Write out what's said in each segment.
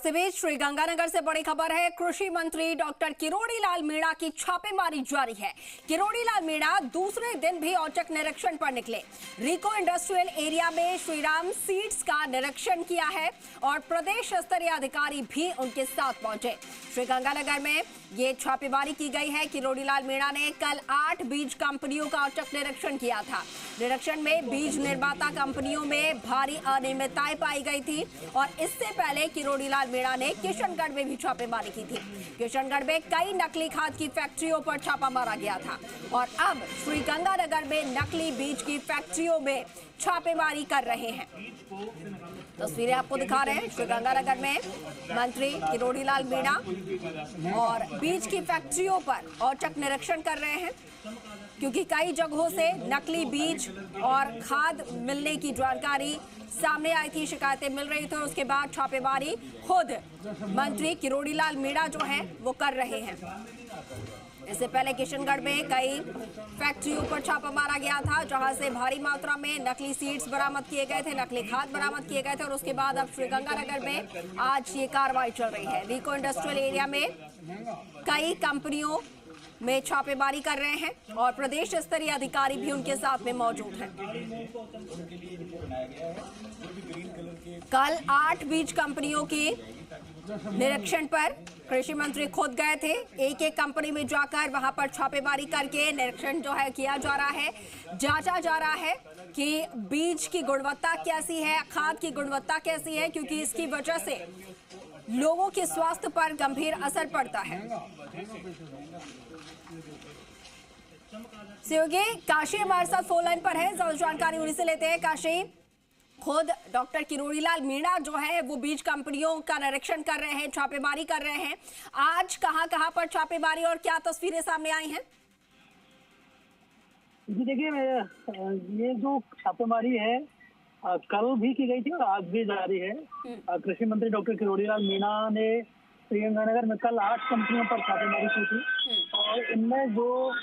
इस बीच श्रीगंगानगर से बड़ी खबर है। कृषि मंत्री डॉक्टर किरोड़ी लाल मीणा की छापेमारी जारी है। किरोड़ी लाल मीणा दूसरे दिन भी औचक निरीक्षण पर निकले। रिको इंडस्ट्रियल एरिया में श्रीराम सीड्स का निरीक्षण किया है और प्रदेश स्तरीय अधिकारी भी उनके साथ पहुंचे। श्रीगंगानगर में ये छापेमारी की गई है। किरोड़ी लाल मीणा ने कल 8 बीज कंपनियों का औचक निरीक्षण किया था। निरीक्षण में बीज निर्माता कंपनियों में भारी अनियमितताएं पाई गई थी और इससे पहले किरोड़ी लाल मीणा ने किशनगढ़ में भी छापेमारी की थी। किशनगढ़ में कई नकली खाद की फैक्ट्रियों पर छापा मारा गया था और अब श्रीगंगानगर में नकली बीज की फैक्ट्रियों में छापेमारी कर रहे हैं। तस्वीरें आपको दिखा रहे हैं। श्रीगंगानगर में मंत्री किरोड़ी लाल मीणा और बीज की फैक्ट्रियों पर औचक निरीक्षण कर रहे हैं, क्योंकि कई जगहों से नकली बीज और खाद मिलने की जानकारी सामने आई थी, शिकायतें मिल रही थी और उसके बाद छापेमारी खुद मंत्री किरोड़ी लाल मीणा जो है वो कर रहे हैं। इससे पहले किशनगढ़ में कई फैक्ट्रियों पर छापा मारा गया था, जहां से भारी मात्रा में नकली सीड्स बरामद किए गए थे, नकली खाद बरामद किए गए थे और उसके बाद अब श्रीगंगानगर में आज ये कार्रवाई चल रही है। रिको इंडस्ट्रियल एरिया में कई कंपनियों में छापेमारी कर रहे हैं और प्रदेश स्तरीय अधिकारी भी उनके साथ में मौजूद हैं। कल 8 बीज कंपनियों की निरीक्षण पर कृषि मंत्री खुद गए थे। एक एक कंपनी में जाकर वहां पर छापेमारी करके निरीक्षण जो है किया जा रहा है, जांचा जा रहा है कि बीज की गुणवत्ता कैसी है, खाद की गुणवत्ता कैसी है, क्योंकि इसकी वजह से लोगों के स्वास्थ्य पर गंभीर असर पड़ता है। सहयोगी काशी हमारे साथ फोन लाइन पर है, ज्यादा जानकारी उन्हीं से लेते हैं। काशी, खुद डॉक्टर किरोड़ी लाल मीणा जो है वो बीज कंपनियों का निरीक्षण कर रहे हैं, छापेमारी कर रहे हैं। आज कहां पर छापेमारी और क्या तस्वीरें सामने आई हैं? जी देखिए, ये जो छापेमारी है कल भी की गई थी और आज भी जारी है। कृषि मंत्री डॉक्टर किरोड़ी लाल मीणा ने श्रीगंगानगर में कल 8 कंपनियों पर छापेमारी की थी और इनमें जो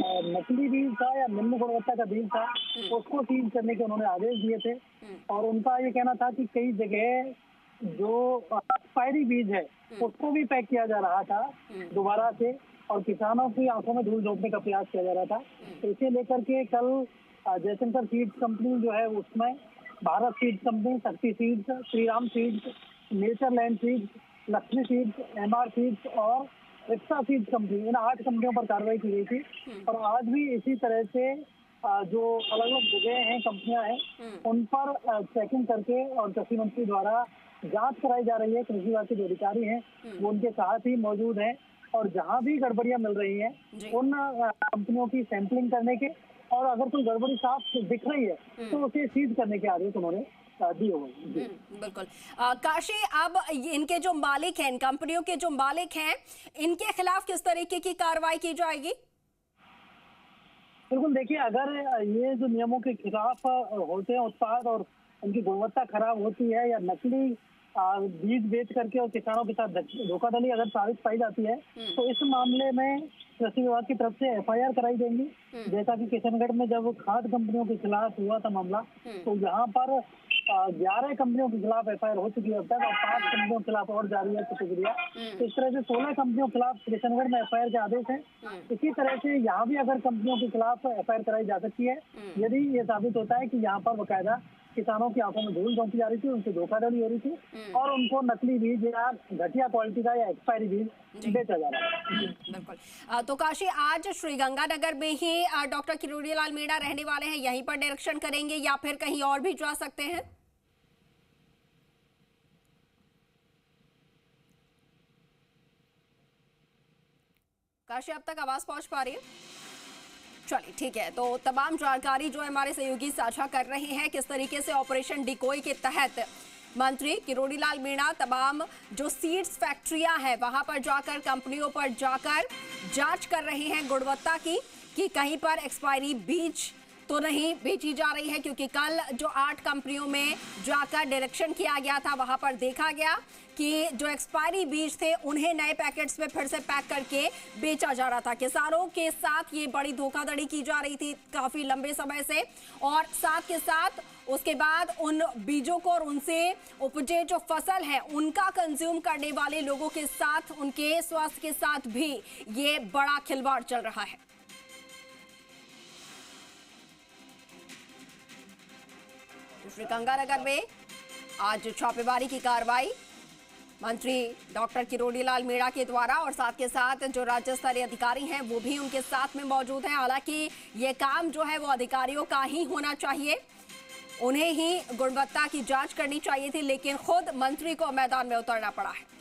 नकली बीज था या निम्न गुणवत्ता का बीज था उसको सीज करने के उन्होंने आदेश दिए थे और उनका ये कहना था कि कई जगह जो एक्सपायरी बीज है उसको भी पैक किया जा रहा था दोबारा से और किसानों की आंखों में धूल झोंकने का प्रयास किया जा रहा था। तो इसे लेकर के कल जयशंकर सीड्स कंपनी जो है उसमें भारत सीड्स कंपनी, शक्ति seeds, Shriram seeds, Natureland seeds, Lakshmi seeds, MR seeds और रिक्शा सीड्स कंपनी, इन 8 कंपनियों पर कार्रवाई की गई थी और आज भी इसी तरह से जो अलग अलग जगह हैं, कंपनियां हैं, उन पर चेकिंग करके और कृषि मंत्री द्वारा जांच कराई जा रही है। कृषि विभाग के जो अधिकारी हैं वो उनके साथ ही मौजूद हैं और जहां भी गड़बड़ियां मिल रही हैं उन कंपनियों की सैंपलिंग करने के और अगर कोई गड़बड़ी साफ दिख रही है तो उसे सीज करने के आदेश उन्होंने दी होगी। बिल्कुल। काशी, अब इनके जो मालिक हैं, इन कंपनियों के जो मालिक हैं, इनके खिलाफ किस तरीके की कार्रवाई की जाएगी? बिल्कुल, देखिए, अगर ये जो नियमों के खिलाफ होते हैं उत्पाद और उनकी गुणवत्ता खराब होती है या नकली बीज बेच करके और किसानों के साथ धोखाधड़ी अगर साबित पाई जाती है तो इस मामले में कृषि विभाग की तरफ से एफआईआर कराई जाएंगी। जैसा कि किशनगढ़ में जब खाद कंपनियों के खिलाफ हुआ था मामला तो यहाँ पर 11 कंपनियों के खिलाफ एफआईआर हो चुकी है अब तक और 5 कंपनियों के खिलाफ और जारी है प्रतिक्रिया। तो इस तरह से 16 कंपनियों के खिलाफ किशनगढ़ में एफआईआर के आदेश हैं। इसी तरह से यहाँ भी अगर कंपनियों के खिलाफ एफआईआर कराई जा सकती है यदि ये साबित होता है कि यहाँ पर बाकायदा किसानों की आंखों में धूल झोंकी जा रही थी, उनसे धोखाधड़ी हो रही थी और उनको नकली बीज या घटिया क्वालिटी का या एक्सपायरी बीज बेचा जा रहा है। बिल्कुल। तो काशी, आज श्रीगंगानगर में ही डॉक्टर किरोड़ी लाल मीणा रहने वाले हैं, यहीं पर निरीक्षण करेंगे या फिर कहीं और भी जा सकते हैं? काशी, अब तक आवाज पहुंच पा रही है? चलिए, ठीक है। तो तमाम जानकारी जो हमारे सहयोगी साझा कर रहे हैं, किस तरीके से ऑपरेशन डिकोई के तहत मंत्री किरोड़ी लाल मीणा तमाम जो सीड्स फैक्ट्रियां हैं वहां पर जाकर, कंपनियों पर जाकर जांच कर रहे हैं गुणवत्ता की कि कहीं पर एक्सपायरी बीज तो नहीं बेची जा रही है, क्योंकि कल जो 8 कंपनियों में जाकर डायरेक्शन किया गया था वहां पर देखा गया कि जो एक्सपायरी बीज थे उन्हें नए पैकेट्स में फिर से पैक करके बेचा जा रहा था। किसानों के साथ ये बड़ी धोखाधड़ी की जा रही थी काफी लंबे समय से, और साथ के साथ उसके बाद उन बीजों को और उनसे उपजे जो फसल है उनका कंज्यूम करने वाले लोगों के साथ, उनके स्वास्थ्य के साथ भी ये बड़ा खिलवाड़ चल रहा है। श्रीगंगानगर में आज छापेमारी की कार्रवाई मंत्री डॉक्टर किरोड़ी लाल मीणा के द्वारा, और साथ के साथ जो राज्य स्तरीय अधिकारी हैं वो भी उनके साथ में मौजूद हैं। हालांकि ये काम जो है वो अधिकारियों का ही होना चाहिए, उन्हें ही गुणवत्ता की जांच करनी चाहिए थी, लेकिन खुद मंत्री को मैदान में उतरना पड़ा है।